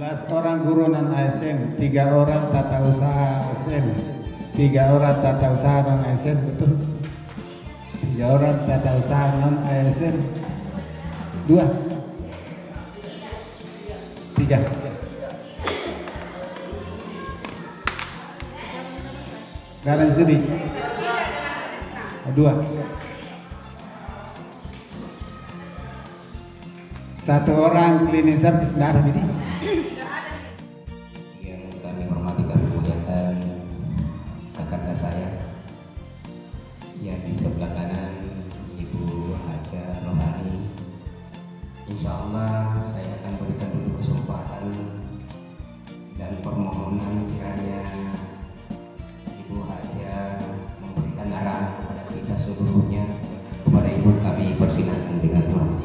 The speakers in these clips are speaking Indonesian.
16 orang guru non ASN, 3 orang tata usaha ASN, 3 orang tata usaha non ASN, betul? 3 orang tata usaha non ASN, 2, 3. Gak ada di sini. 2. 1 orang cleaning service, nggak ada ini. Yang kami hormati, kami muliakan kakak saya yang di sebelah kanan, Ibu Haja Rohani. Insya Allah saya akan berikan dulu kesempatan dan permohonan kiranya Ibu Haja memberikan arahan kepada kita seluruhnya. Kepada Ibu kami persilakan dengan hormat.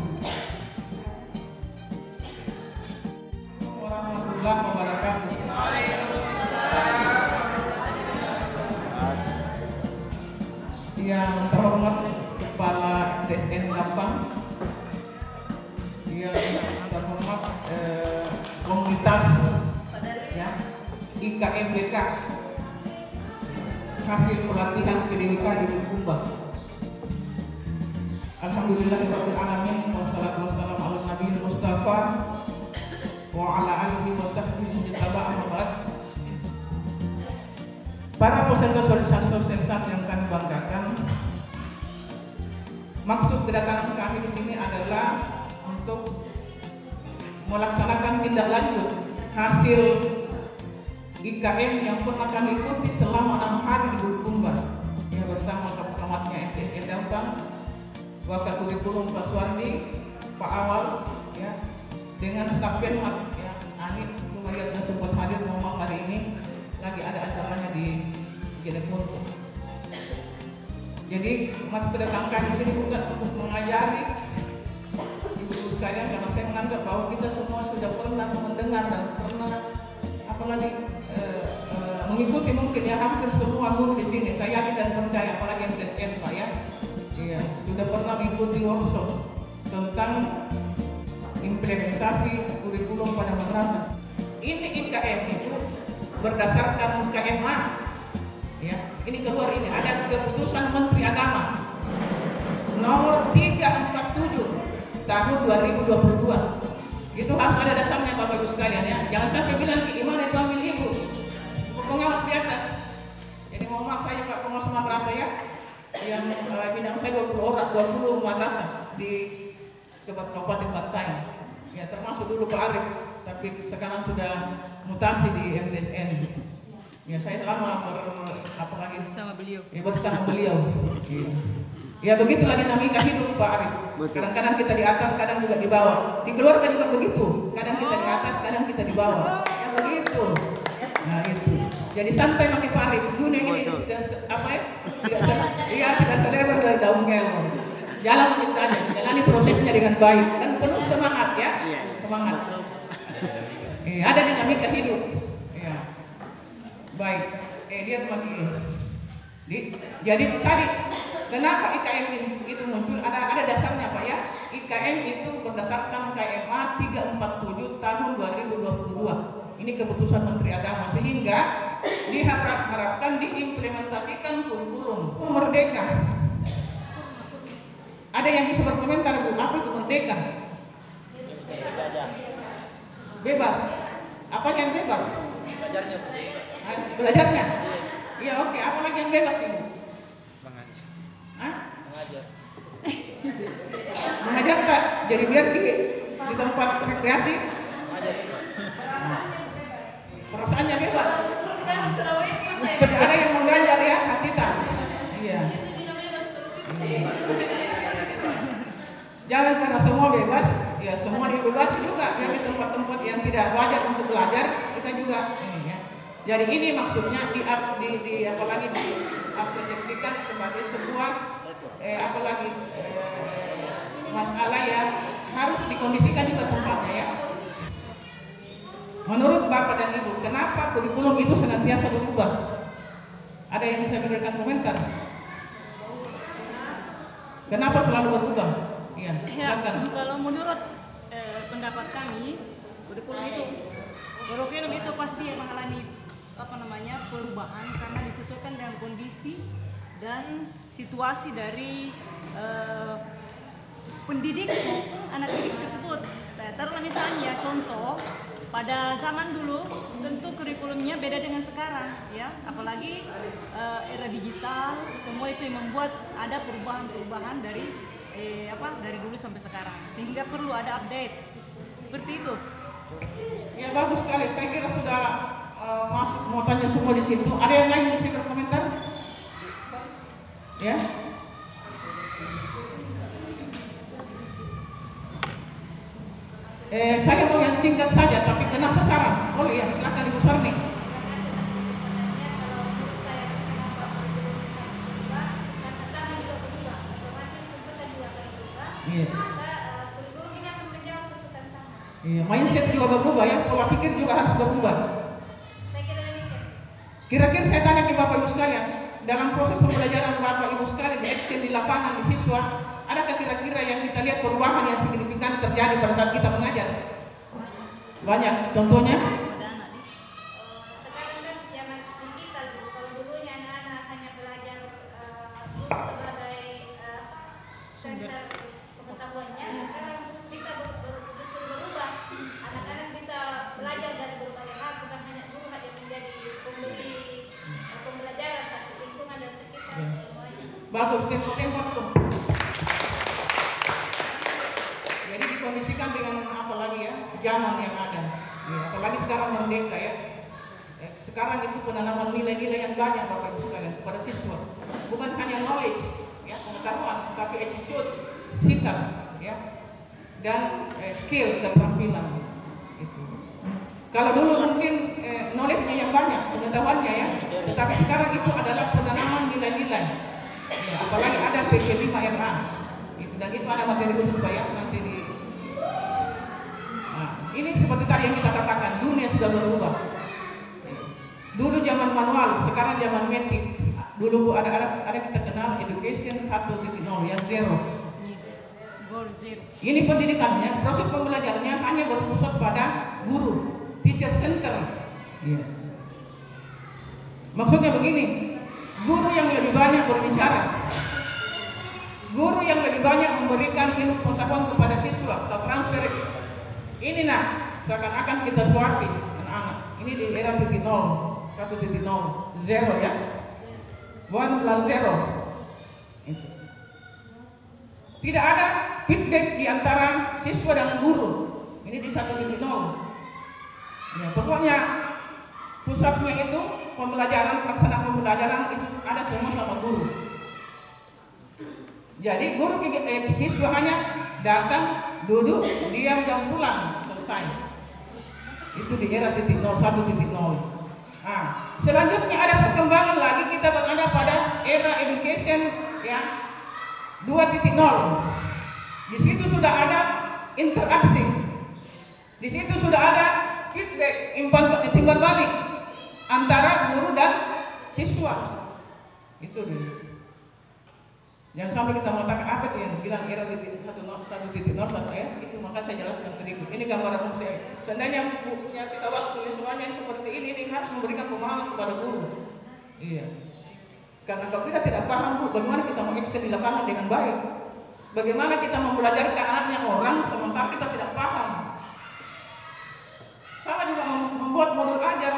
Yang terhormat Kepala DSN Lampang, yang terhormat komunitas ya, IKMBK hasil pelatihan PDWK di Bulukumba. Alhamdulillahirabbil alamin, wassalatu wassalamu ala nabiyil mustafa wa ala alihi wa sahbihi ajma'in. Para peserta sosialisasi yang kami banggakan, maksud kedatangan kami di sini adalah untuk melaksanakan tindak lanjut hasil IKM yang pernah kami ikuti selama 6 hari di Bulukumba ya, bersama pengamatnya MTSN Lampang, Wakil Kurikulum Pak Suwardi, Pak Awal ya, dengan staf Penmat ya, Anit Sumayat dan sempat hadir memang hari ini lagi ada acaranya di Jeneponto. Jadi mas kedatangan di sini bukan untuk mengajari ibu sekalian, karena saya menganggap bahwa kita semua sudah pernah mendengar dan pernah apalagi mengikuti mungkin ya hampir semua guru di sini. Saya yakin dan percaya, apalagi yang DSN Pak ya, iya sudah pernah mengikuti workshop tentang implementasi kurikulum pada madrasah. Ini IKM itu berdasarkan KMA ya, ini keluar ini ada keputusan Menteri Agama nomor 347 tahun 2022. Itu harus ada dasarnya Bapak Ibu sekalian ya, jangan sampai bilang si Iman itu ambil ibu, pokoknya harus di atas. Jadi mohon maaf saya Pak Pengawas Madrasah ya, yang bidang saya 20 madrasah di Kabupaten Bantaeng ya, termasuk dulu Pak Arif, tapi sekarang sudah mutasi di MTSN. Ya saya lama bersama beliau. Ya bersama beliau. Ya begitulah dinamika hidup Pak Arif. Kadang-kadang kita di atas, kadang juga di bawah. Di keluarga juga begitu. Kadang kita di atas, kadang kita di bawah. Ya begitu. Nah itu. Jadi santai pakai Pak Arif. Dunia ini tidak apa ya? Tidak selebar dari daun kelor. Jalan misalnya, jalani prosesnya dengan baik dan penuh semangat ya. Semangat. Ada dinamika hidup. Ya. Baik. Lihat lagi. Jadi tadi kenapa IKM itu muncul? Ada dasarnya Pak ya. IKM itu berdasarkan KMA 347 tahun 2022. Ini keputusan Menteri Agama, sehingga diharapkan diimplementasikan kurikulum merdeka. Ada yang bisa berkomentar Bu, apa itu merdeka? Bebas. Apa yang bebas? Belajarnya. Belajarnya? Iya oke. Apa lagi yang bebas ini? Mengajar. Mengajar Pak. Jadi biar di tempat rekreasi. Perasaannya bebas. Tidak ada yang mengajar ya, kita. Iya. Jangan karena semua bebas, ya semua dibebasi juga. Yang di tempat-tempat yang tidak wajar untuk belajar, kita juga ini ya. Jadi ini maksudnya apalagi diapresiasikan sebagai sebuah apalagi masalah yang harus dikondisikan juga tempatnya ya. Menurut Bapak dan Ibu, kenapa kurikulum itu senantiasa berubah? Ada yang bisa memberikan komentar? Kenapa selalu berubah? Iya, ya, kalau menurut pendapat kami, kurikulum itu Kurikulum itu pasti mengalami perubahan karena disesuaikan dengan kondisi dan situasi dari pendidik maupun anak didik tersebut. Taruhlah misalnya contoh pada zaman dulu tentu kurikulumnya beda dengan sekarang, ya. Apalagi era digital, semua itu yang membuat ada perubahan-perubahan dari dari dulu sampai sekarang, sehingga perlu ada update seperti itu. Ya bagus sekali. Saya kira sudah masuk mau tanya semua di situ. Ada yang lain bisa berkomentar? Ya. Saya mau yang singkat saja, tapi kena sasaran. Boleh ya, silakan Ibu Sarni. Iya, mindset juga berubah ya, pola pikir juga harus berubah. Kira-kira saya tanya ke Bapak Ibu sekalian, dalam proses pembelajaran Bapak Ibu sekalian di action di lapangan di siswa, adakah kira-kira yang kita lihat perubahan yang signifikan terjadi pada saat kita mengajar? Banyak, contohnya? Sekarang kan zaman digital, kalau dulunya anak-anak hanya belajar sebagai center pengetahuannya, sekarang bisa berubah. Anak-anak bisa belajar dari berbagai hal, bukan hanya guru yang menjadi pemberi pembelajaran, tapi lingkungan dan sekitar semuanya. Bagus, tempo dulu. Jadi dikondisikan dengan apa lagi ya, zaman yang ada. Ya, apalagi sekarang merdeka ya. Sekarang itu penanaman nilai-nilai yang banyak Bapak Ibu sekalian kepada siswa. Bukan hanya knowledge, ya, pengetahuan, tapi attitude, sikap, ya, dan skill, keterampilan. Itu. Kalau dulu mungkin knowledge-nya yang banyak, pengetahuannya ya, tetapi sekarang itu adalah penanaman nilai-nilai. Ya, apalagi ada PP5RA. Dan itu ada materi khusus Pak ya, nanti di. Nah, ini seperti tadi yang kita katakan, dunia sudah berubah. Dulu zaman manual, sekarang zaman metik. Dulu Bu ada kita kenal education 1.0 yang zero. Ini pendidikannya, proses pembelajarannya hanya berpusat pada guru, teacher center. Maksudnya begini, guru yang lebih banyak berbicara, guru yang lebih banyak memberikan ilmu pengetahuan kepada siswa atau transfer. Ini seakan-akan kita suapin anak-anak. Ini di era 1.0, 0 ya. 1+0. Tidak ada feedback di antara siswa dan guru. Ini di 1.0. Ya, pokoknya pusatnya itu pembelajaran, pelaksanaan pembelajaran itu ada semua sama guru. Jadi guru siswa hanya datang, duduk, diam dan pulang, selesai. Itu di era 1.0. Nah, selanjutnya ada perkembangan lagi, kita berada pada era education ya 2.0. Di situ sudah ada interaksi. Di situ sudah ada feedback, timbal balik antara guru dan siswa. Itu dulu. Jangan sampai kita mengatakan apa itu yang bilang era 1.0 ya, itu maka saya jelaskan sedikit. Ini gambaran saya. Seandainya punya kita waktu semuanya yang seperti ini harus memberikan pemahaman kepada guru. Iya. Karena kalau kita tidak paham Bu, bagaimana kita mengekstern di lapangan dengan baik? Bagaimana kita mempelajari anaknya orang sementara kita tidak paham? Sama juga membuat modul ajar.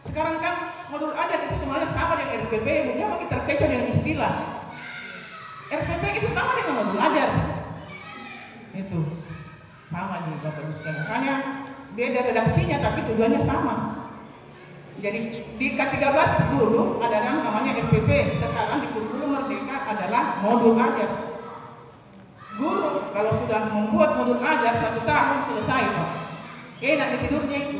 Sekarang kan modul ajar itu semuanya sama dengan RPP, jangan kita terkecoh dengan istilah. RPP itu sama dengan modul ajar. Itu sama nih Bapak Ibu sekalian. Hanya beda redaksinya tapi tujuannya sama. Jadi di K13 dulu ada namanya RPP, sekarang di kurikulum Merdeka adalah modul ajar. Guru kalau sudah membuat modul ajar 1 tahun selesai Pak. Enak di tidurnya itu.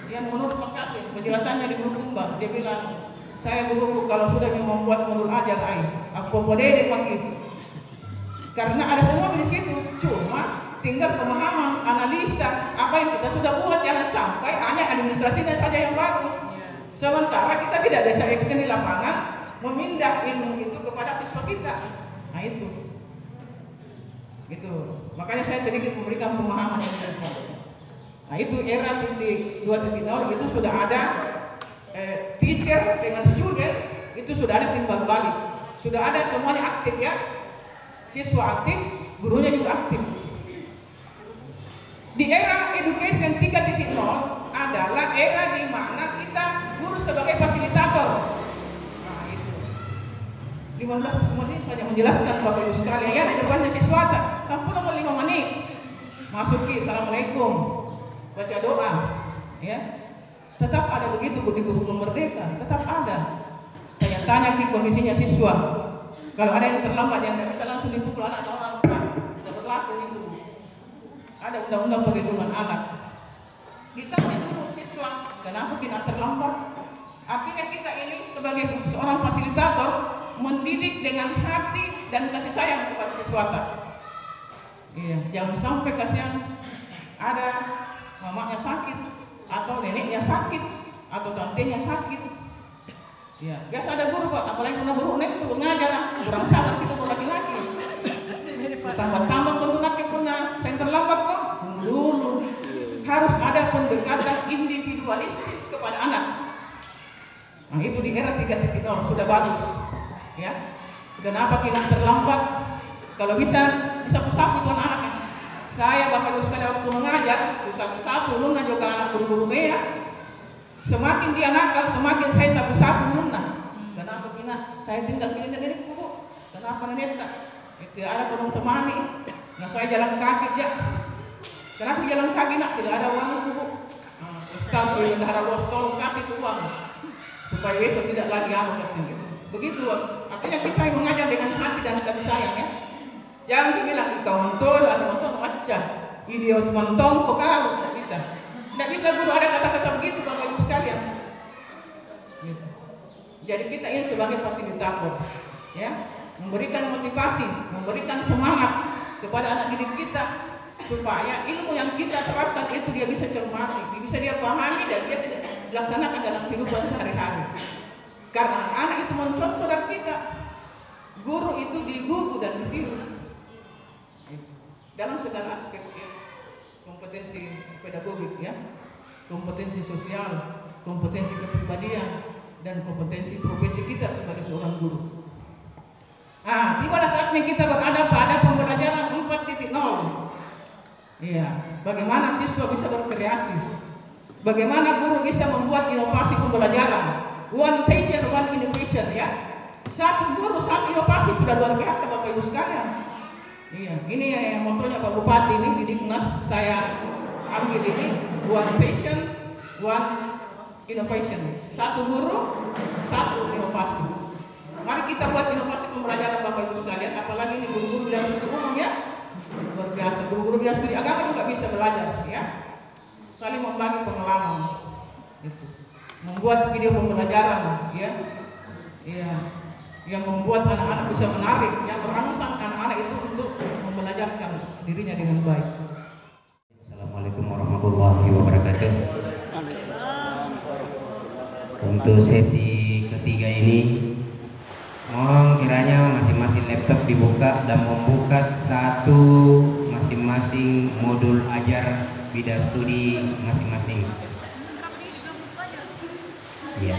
Yang menurut Pak Kasim, penjelasannya di Bulukumba, dia bilang, saya guru kalau sudah membuat modul ajar aku boleh dipanggil. Karena ada semua di situ, cuma tinggal pemahaman, analisa apa yang kita sudah buat, jangan sampai hanya administrasinya saja yang bagus. Sementara kita tidak bisa action di lapangan, memindah ilmu itu kepada siswa kita. Nah itu. Gitu. Makanya saya sedikit memberikan pemahaman yang benar. Nah itu era titik 2.0 itu sudah ada teacher dengan student itu sudah ada timbal balik, sudah ada semuanya aktif ya, siswa aktif, gurunya juga aktif. Di era education 3.0 adalah era di mana kita guru sebagai fasilitator. Nah itu 15 semua siswa yang menjelaskan Bapak Ibu sekalian ya, di depannya siswa sampai 5 menit masuki assalamualaikum, baca doa ya. Tetap ada begitu di kurikulum Merdeka, tetap ada. Saya tanya di kondisinya siswa, kalau ada yang terlambat yang tidak bisa langsung dipukul anaknya orang tua, tidak berlaku itu. Ada undang-undang perlindungan anak. Ditanya dulu siswa, kenapa kita terlambat? Artinya kita ini sebagai seorang fasilitator mendidik dengan hati dan kasih sayang kepada siswa. Iya, jangan sampai kasihan ada mamanya sakit atau neneknya sakit atau tantenya sakit. Ya, biasa ada guru Pak, apalagi pernah guru nek tuh ngajar, kurang sabar kita mau laki-laki. Tambah-tambah pentunaknya punah, saya terlambat kok. Tunggu dulu. Harus ada pendekatan individualistis kepada anak. Nah, itu di era 3.0 sudah bagus. Ya. Kenapa kita terlambat? Kalau bisa sapu-sapu tuan anaknya. Saya Bapak Ibu sekalian waktu mengajar, sapu-sapu luna juga anak guru-guru ya. Semakin dia nakal, semakin saya sapu-sapu luna. Kenapa kina? Saya tinggal pilih dari kubu. Kenapa nenek tak? Tidak ada penuh temani. Nah saya jalan kaki ya. Kenapa jalan kaki nak? Tidak ada uang kubu. Sekarang di bendahara bos tolong kasih uang supaya besok tidak lagi kasih. Begitu. Artinya kita yang mengajar dengan hati dan kasih sayang ya. Jangan dibilang kau mentor atau mentor macam video mentor kau tidak bisa. Tidak bisa guru ada kata-kata begitu Bapak Ibu sekalian. Gitu. Jadi kita ini sebagai fasilitator, ya, memberikan motivasi, memberikan semangat kepada anak didik kita supaya ilmu yang kita terapkan itu dia bisa cermati, bisa dia pahami dan dia tidak dilaksanakan dalam kehidupan sehari-hari. Karena anak itu mencontoh dari kita, guru itu digugu dan ditiru dalam segala aspek ya. Kompetensi pedagogik ya, kompetensi sosial, kompetensi kepribadian, dan kompetensi profesi kita sebagai seorang guru. Tibalah saatnya kita berada pada pembelajaran 4.0. Iya, bagaimana siswa bisa berkreasi, bagaimana guru bisa membuat inovasi pembelajaran. One teacher, one innovation ya. Satu guru, satu inovasi sudah luar biasa Bapak Ibu sekalian. Iya, ini yang motonya Pak Bupati ini di Diknas saya ambil ini, one teacher, one innovation. Satu guru, satu inovasi. Mari kita buat inovasi pembelajaran Bapak Ibu sekalian, apalagi ini guru-guru bidang studi umum ya. Luar biasa, guru-guru bidang studi agama juga bisa belajar ya. Saling membagi pengalaman. Itu. Membuat video pembelajaran ya. Iya. Yang membuat anak-anak bisa menarik, yang merangsang anak-anak itu untuk membelajarkan dirinya dengan baik. Assalamualaikum warahmatullahi wabarakatuh. Untuk sesi ketiga ini, mohon kiranya masing-masing laptop dibuka dan membuka satu masing-masing modul ajar bidang studi masing-masing. Iya.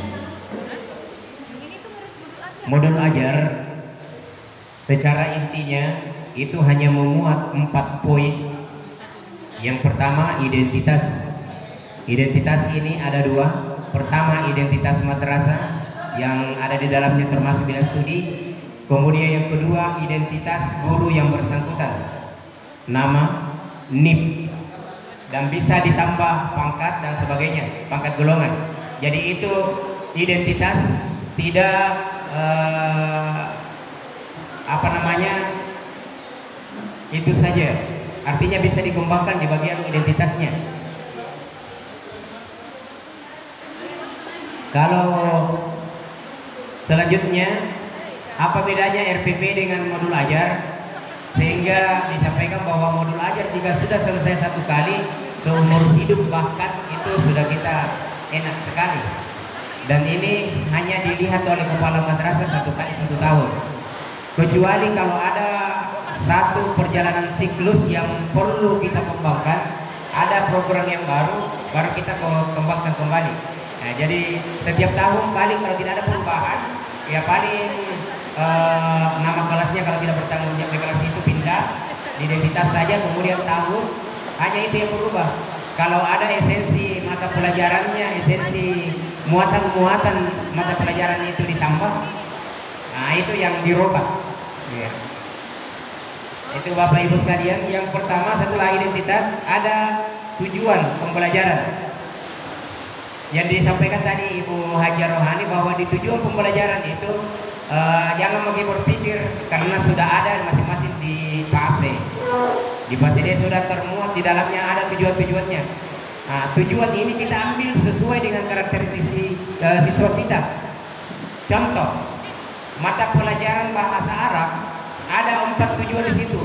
Modul ajar secara intinya itu hanya memuat 4 poin. Yang pertama identitas. Identitas ini ada 2. Pertama identitas madrasah yang ada di dalamnya termasuk bidang studi. Kemudian yang kedua identitas guru yang bersangkutan. Nama, NIP, dan bisa ditambah pangkat dan sebagainya, pangkat golongan. Jadi itu identitas, tidak itu saja, artinya bisa dikembangkan di bagian identitasnya. Kalau selanjutnya, apa bedanya RPP dengan modul ajar? Sehingga disampaikan bahwa modul ajar jika sudah selesai 1 kali seumur hidup, bahkan itu sudah kita enak sekali. Dan ini hanya dilihat oleh kepala madrasah 1 kali 1 tahun. Kecuali kalau ada satu perjalanan siklus yang perlu kita kembangkan, ada program yang baru kita kembangkan kembali. Nah, jadi setiap tahun paling kalau tidak ada perubahan, ya paling nama kelasnya kalau tidak bertanggung jawab kelas itu pindah identitas saja, kemudian tahun hanya itu yang berubah. Kalau ada esensi mata pelajarannya, esensi muatan-muatan mata pelajaran itu ditambah, nah itu yang dirubah. Ya. Itu Bapak Ibu sekalian, yang pertama setelah identitas ada tujuan pembelajaran. Yang disampaikan tadi Ibu Haji Rohani bahwa di tujuan pembelajaran itu jangan lagi berpikir karena sudah ada masing-masing di PASE. Di PASE dia sudah termuat di dalamnya ada tujuan-tujuannya. Nah, tujuan ini kita ambil sesuai dengan karakteristik siswa kita. Contoh, mata pelajaran bahasa Arab ada 4 tujuan di situ.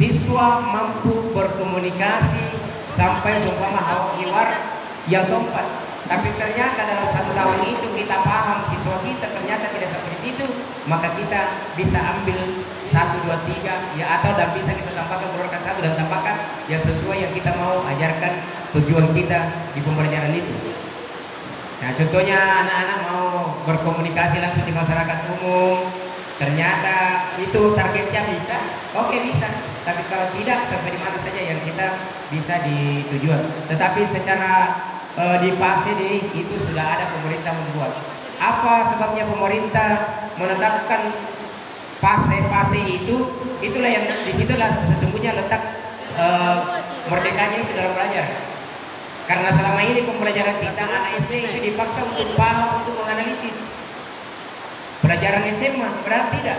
Siswa mampu berkomunikasi sampai seumpama hiwar yang keempat. Tapi ternyata dalam 1 tahun itu kita paham siswa kita ternyata tidak seperti itu, maka kita bisa ambil 1, 2, 3 ya, atau dan bisa kita tambahkan berurutan 1 dan tambahkan yang sesuai yang kita mau ajarkan tujuan kita di pembelajaran itu. Nah, contohnya anak-anak mau berkomunikasi langsung di masyarakat umum, ternyata itu targetnya bisa, oke bisa. Tapi kalau tidak, sampai di mana saja yang kita bisa di tujuan. Tetapi secara di PASE itu sudah ada pemerintah membuat. Apa sebabnya pemerintah menetapkan PASE itu? Itulah yang disitulah sesungguhnya letak merdekanya itu dalam belajar. Karena selama ini pembelajaran kita anak SD itu dipaksa untuk paham, untuk menganalisis. Pelajaran SMA berarti tidak.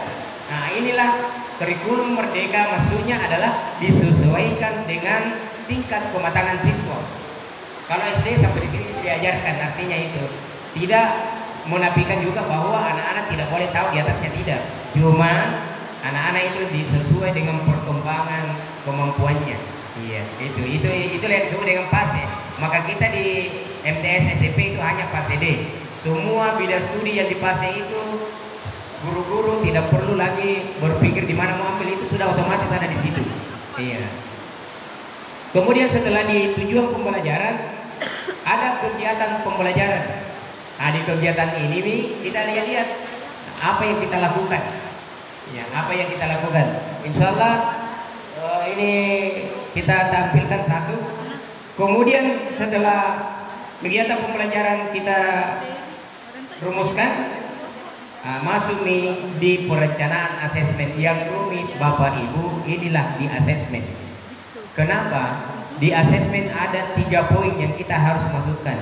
Nah, inilah kurikulum merdeka, maksudnya adalah disesuaikan dengan tingkat kematangan siswa. Kalau SD sampai di sini diajarkan, artinya itu tidak menafikan juga bahwa anak-anak tidak boleh tahu, di atasnya tidak. Cuma anak-anak itu disesuai dengan perkembangan kemampuannya. Iya, itulah yang disebut dengan PASE. Maka kita di MTS SMP itu hanya PASE D. Semua bidang studi yang di PASE itu guru-guru tidak perlu lagi berpikir di mana mau ambil, itu sudah otomatis ada di situ. Iya. Kemudian setelah di tujuan pembelajaran ada kegiatan pembelajaran. Nah, di kegiatan ini kita lihat apa yang kita lakukan. Ya, apa yang kita lakukan. Insya Allah ini kita tampilkan satu. Kemudian setelah kegiatan pembelajaran kita rumuskan, masuk nih di perencanaan asesmen yang rumit. Bapak Ibu, inilah di asesmen. Kenapa? Di asesmen ada 3 poin yang kita harus masukkan.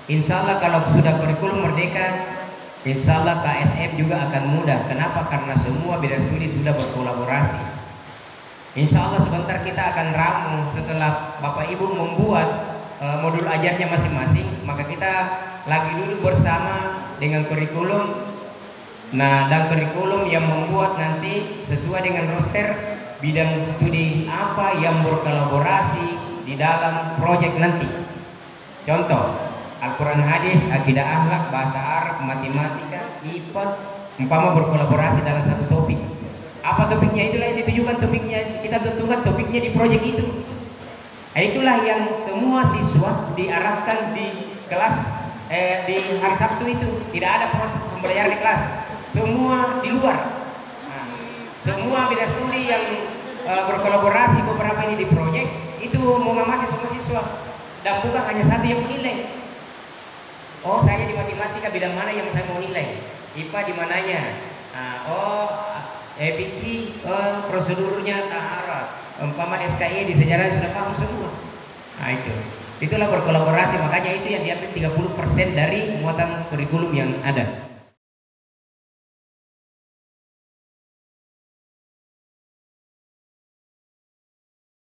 Insya Allah kalau sudah kurikulum merdeka, insya Allah KSM juga akan mudah. Kenapa? Karena semua bidang studi sudah berkolaborasi. Insya Allah sebentar kita akan ramu setelah Bapak Ibu membuat modul ajarnya masing-masing, maka kita lagi dulu bersama dengan kurikulum. Nah, dan kurikulum yang membuat nanti sesuai dengan roster bidang studi apa yang berkolaborasi di dalam proyek nanti. Contoh, Al-Quran Hadis, Akidah Akhlak, Bahasa Arab, Matematika, IPA, umpama berkolaborasi dalam satu topik. Apa topiknya? Itulah yang ditujukan topiknya, kita tentukan topiknya di proyek itu. Itulah yang semua siswa diarahkan di kelas di hari Sabtu itu. Tidak ada proses pembelajaran di kelas, semua di luar. Nah, semua bidang studi yang berkolaborasi beberapa ini di proyek itu mengamati semua siswa, dan bukan hanya satu yang menilai. Oh, saya di matematika bidang mana yang saya mau nilai, IPA di mananya, fikih, prosedurnya taharah, umpama SKI di sejarah sudah paham semua. Nah, itulah berkolaborasi, makanya itu yang diambil 30% dari muatan kurikulum yang ada.